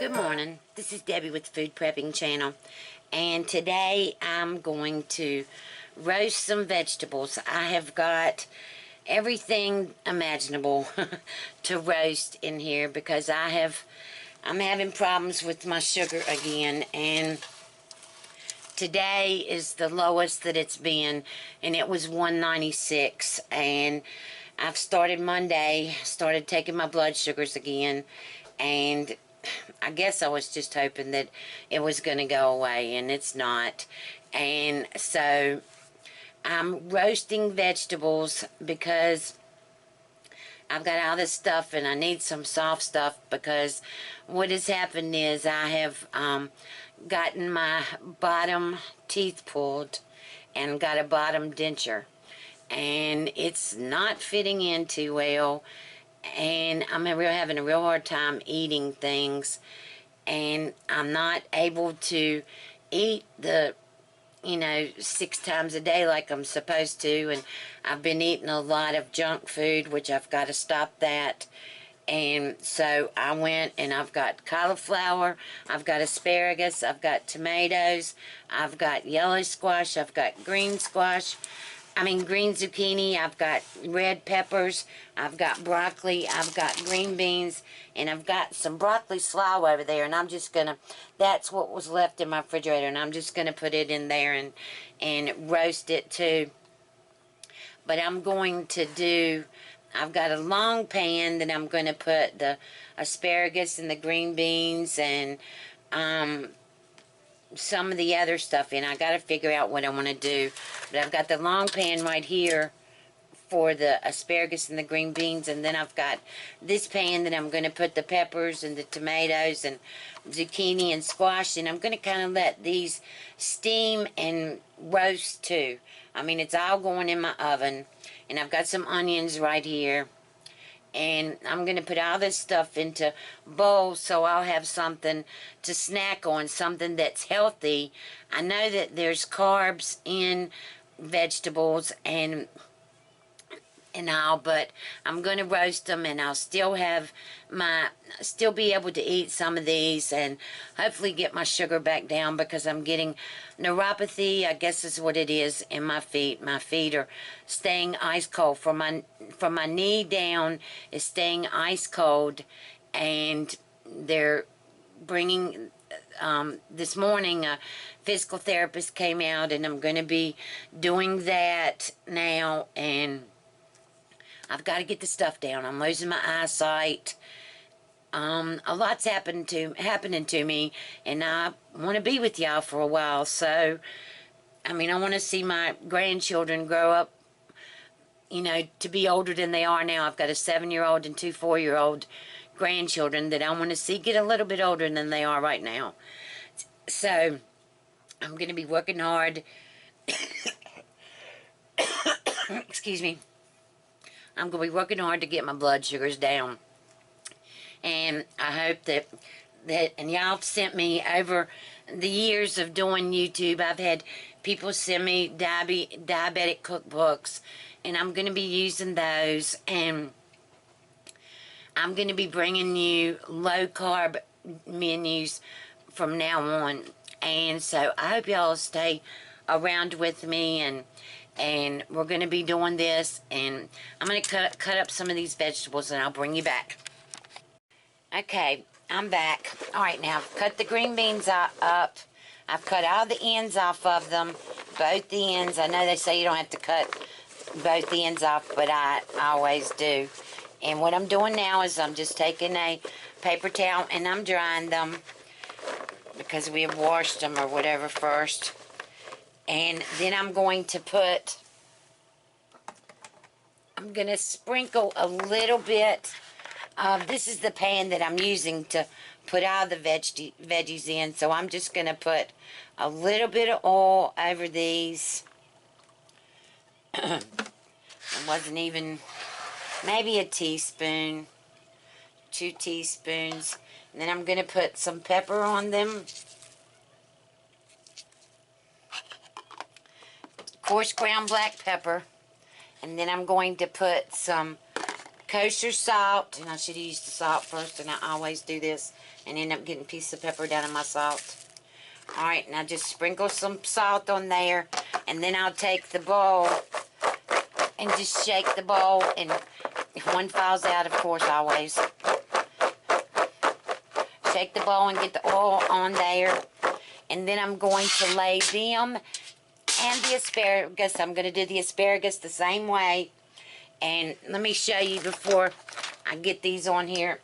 Good morning. This is Debbie with the Food Prepping channel, and today I'm going to roast some vegetables. I have got everything imaginable to roast in here because I'm having problems with my sugar again, and today is the lowest that it's been, and it was 196. And I've started taking my blood sugars again, and I guess I was just hoping that it was going to go away, and it's not. And so I'm roasting vegetables because I've got all this stuff and I need some soft stuff, because what has happened is I have gotten my bottom teeth pulled and got a bottom denture, and it's not fitting in too well, and I'm having a real hard time eating things, and I'm not able to eat the 6 times a day like I'm supposed to, and I've been eating a lot of junk food, which I've got to stop that. And so I went and I've got cauliflower, I've got asparagus, I've got tomatoes, I've got yellow squash, I've got green zucchini, I've got red peppers, I've got broccoli, I've got green beans, and I've got some broccoli slaw over there, and I'm just gonna, that's what was left in my refrigerator, and I'm just gonna put it in there and roast it too. But I've got a long pan that I'm going to put the asparagus and the green beans and some of the other stuff in. I got to figure out what I want to do. But I've got the long pan right here for the asparagus and the green beans, and then I've got this pan that I'm going to put the peppers and the tomatoes and zucchini and squash, and I'm going to kind of let these steam and roast too. I mean, it's all going in my oven, and I've got some onions right here, and I'm going to put all this stuff into bowls so I'll have something to snack on, something that's healthy. I know that there's carbs in vegetables and all, but I'm going to roast them, and I'll still be able to eat some of these and hopefully get my sugar back down, because I'm getting neuropathy, I guess is what it is, in my feet. My feet are staying ice cold. From my knee down is staying ice cold, and they're bringing, this morning a physical therapist came out, and I'm going to be doing that now, and I've got to get the stuff down. I'm losing my eyesight. A lot's happening to me, and I want to be with y'all for a while. So, I mean, I want to see my grandchildren grow up, to be older than they are now. I've got a 7-year-old and 2 4-year-old grandchildren that I want to see get a little bit older than they are right now. So, I'm going to be working hard. Excuse me. I'm going to be working hard to get my blood sugars down. And I hope that and y'all sent me, over the years of doing YouTube, I've had people send me diabetic cookbooks, and I'm going to be using those, and I'm going to be bringing you low carb menus from now on. And so I hope y'all stay around with me, and we're going to be doing this, and I'm going to cut up some of these vegetables, and I'll bring you back. Okay, I'm back. Alright, now I've cut the green beans up. I've cut all the ends off of them, both the ends. I know they say you don't have to cut both the ends off, but I always do. And what I'm doing now is I'm just taking a paper towel and I'm drying them, because we have washed them or whatever first. And then I'm going to sprinkle a little bit of, this is the pan that I'm using to put all the veggies in, so I'm just going to put a little bit of oil over these. It wasn't even, maybe a teaspoon, 2 teaspoons, and then I'm going to put some pepper on them. Coarse ground black pepper, and then I'm going to put some kosher salt, and I should have used the salt first, and I always do this and end up getting a piece of pepper down in my salt. Alright, now just sprinkle some salt on there, and then I'll take the bowl and just shake the bowl, and one falls out, of course, always. Shake the bowl and get the oil on there, and then I'm going to lay them and the asparagus. I'm going to do the asparagus the same way, and let me show you before I get these on here.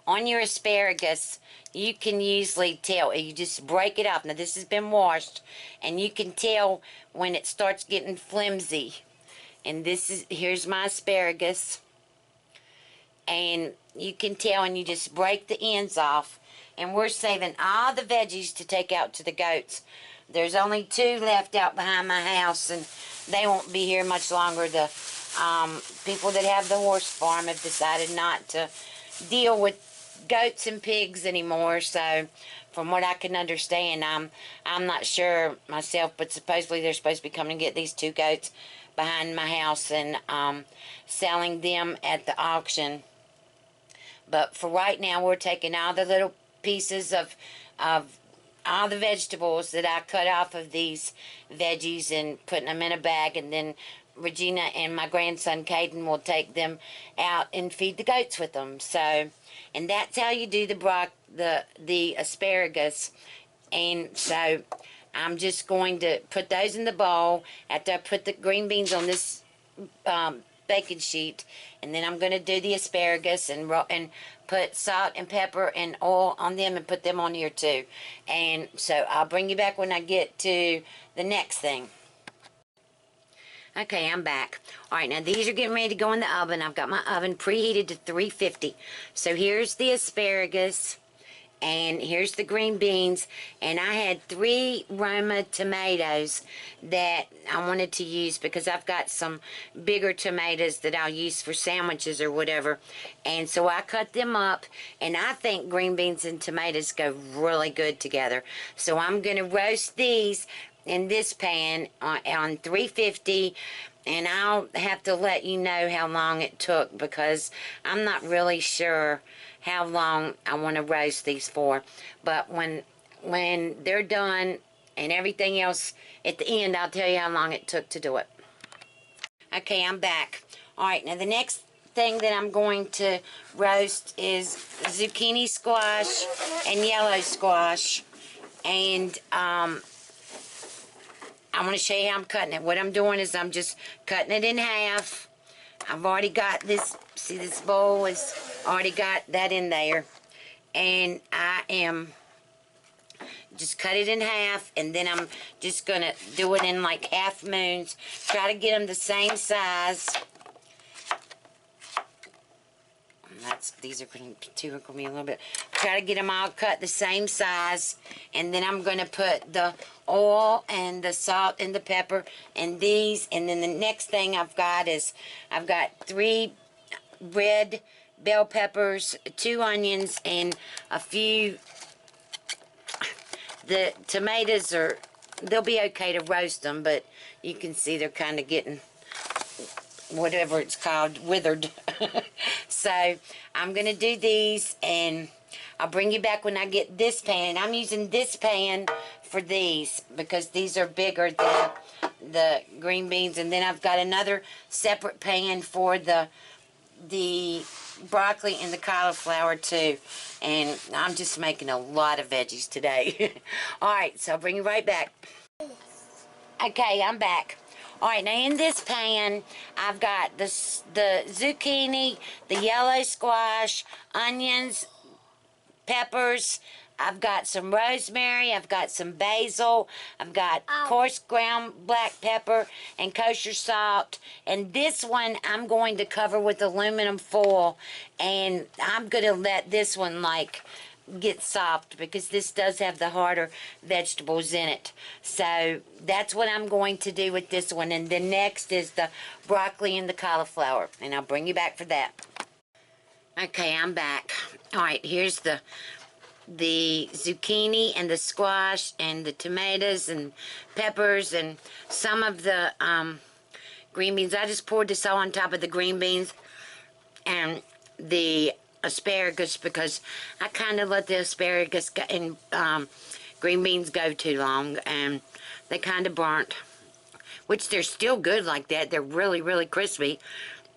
On your asparagus, you can usually tell, you just break it up. Now this has been washed, and you can tell when it starts getting flimsy. And here's my asparagus, and you can tell, and you just break the ends off. And we're saving all the veggies to take out to the goats. There's only 2 left out behind my house, and they won't be here much longer. The people that have the horse farm have decided not to deal with goats and pigs anymore. So from what I can understand, I'm not sure myself, but supposedly they're supposed to be coming to get these 2 goats behind my house and selling them at the auction. But for right now, we're taking all the little pieces of all the vegetables that I cut off of these veggies and putting them in a bag, and then Regina and my grandson Caden will take them out and feed the goats with them. So, and that's how you do the asparagus. And so I'm just going to put those in the bowl after I put the green beans on this baking sheet, and then I'm going to do the asparagus and put salt and pepper and oil on them and put them on here too. And so I'll bring you back when I get to the next thing. Okay, I'm back. Alright, now these are getting ready to go in the oven. I've got my oven preheated to 350. So here's the asparagus, and here's the green beans, and I had 3 Roma tomatoes that I wanted to use because I've got some bigger tomatoes that I'll use for sandwiches or whatever. And so I cut them up, and I think green beans and tomatoes go really good together. So I'm going to roast these in this pan on 350, and I'll have to let you know how long it took because I'm not really sure how long I want to roast these for. But when they're done and everything else at the end, I'll tell you how long it took to do it. Okay, I'm back. Alright, now the next thing that I'm going to roast is zucchini squash and yellow squash. And I want to show you how I'm cutting it. What I'm doing is I'm just cutting it in half. I've already got this, see this bowl has already got that in there. And I am just cut it in half, and then I'm just going to do it in like half moons. Try to get them the same size. These are going to me a little bit. Try to get them all cut the same size, and then I'm going to put the oil and the salt and the pepper and these, and then the next thing I've got is I've got 3 red bell peppers, 2 onions, and a few. The tomatoes they'll be okay to roast them, but you can see they're kind of getting whatever it's called, withered. So I'm going to do these, and I'll bring you back when I get this pan. I'm using this pan for these because these are bigger than the green beans. And then I've got another separate pan for the broccoli and the cauliflower too. And I'm just making a lot of veggies today. Alright, so I'll bring you right back. Okay, I'm back. Alright, now in this pan, I've got the zucchini, the yellow squash, onions, peppers. I've got some rosemary. I've got some basil. I've got coarse ground black pepper and kosher salt. And this one I'm going to cover with aluminum foil. And I'm going to let this one get soft because this does have the harder vegetables in it. So that's what I'm going to do with this one. And then next is the broccoli and the cauliflower. And I'll bring you back for that. Okay, I'm back. Alright, here's the zucchini and the squash and the tomatoes and peppers and some of the green beans. I just poured this all on top of the green beans. and the asparagus, because I kind of let the asparagus and green beans go too long, and they kind of burnt, which they're still good like that. They're really, really crispy,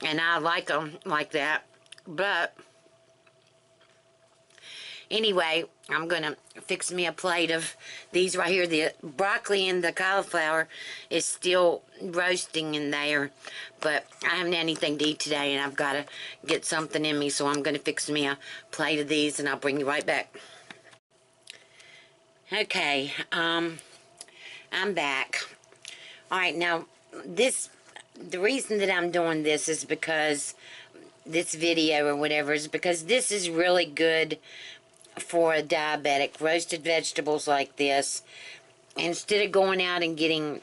and I like them like that. But anyway, I'm gonna fix me a plate of these right here. The broccoli and the cauliflower is still roasting in there, but I haven't had anything to eat today, and I've got to get something in me, so I'm gonna fix me a plate of these, and I'll bring you right back. Okay, I'm back. All right, now the reason that I'm doing this is because this video or whatever is because this is really good for a diabetic. Roasted vegetables like this, instead of going out and getting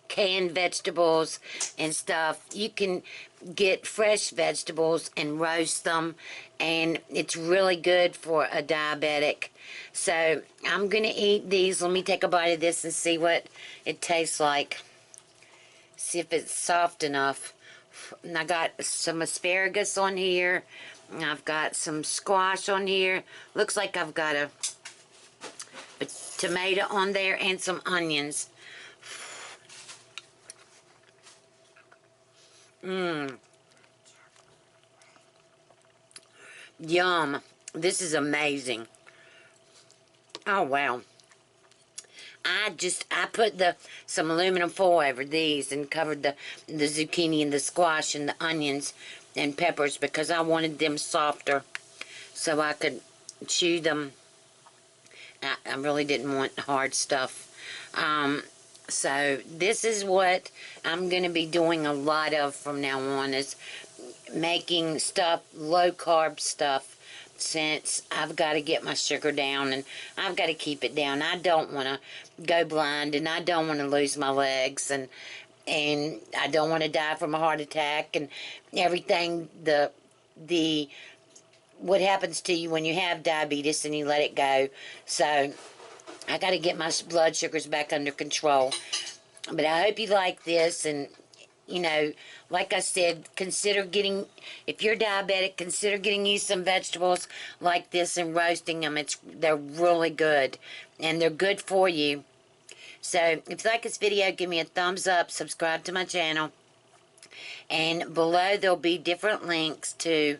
canned vegetables and stuff, you can get fresh vegetables and roast them, and it's really good for a diabetic. So I'm gonna eat these. Let me take a bite of this and see what it tastes like, see if it's soft enough. And I got some asparagus on here. I've got some squash on here. Looks like I've got a tomato on there and some onions. Yum. This is amazing. Oh, wow. I put some aluminum foil over these and covered the zucchini and the squash and the onions and peppers because I wanted them softer so I could chew them. I really didn't want hard stuff. So this is what I'm going to be doing a lot of from now on, is making stuff, low carb stuff, since I've got to get my sugar down and I've got to keep it down. I don't want to go blind, and I don't want to lose my legs, and I don't want to die from a heart attack and everything, what happens to you when you have diabetes and you let it go. So I got to get my blood sugars back under control. But I hope you like this, and you know, like I said, if you're diabetic, consider getting you some vegetables like this and roasting them. They're really good, and they're good for you. So if you like this video, give me a thumbs up, subscribe to my channel, and below there'll be different links to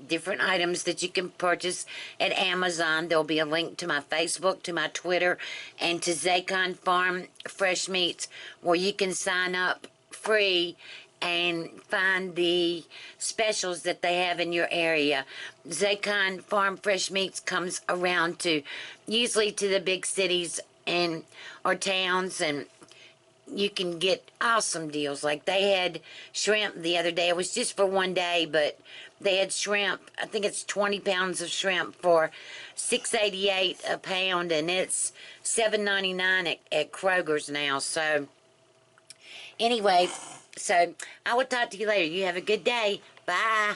different items that you can purchase at Amazon. There'll be a link to my Facebook, to my Twitter, and to Zaycon Farm Fresh Meats, where you can sign up free and find the specials that they have in your area. Zaycon Farm Fresh Meats comes around usually to the big cities or towns, and you can get awesome deals. Like they had shrimp the other day. It was just for one day, but they had shrimp. I think it's 20 pounds of shrimp for $6.88 a pound, and it's $7.99 at Kroger's now. So anyway, so I will talk to you later. You have a good day. Bye.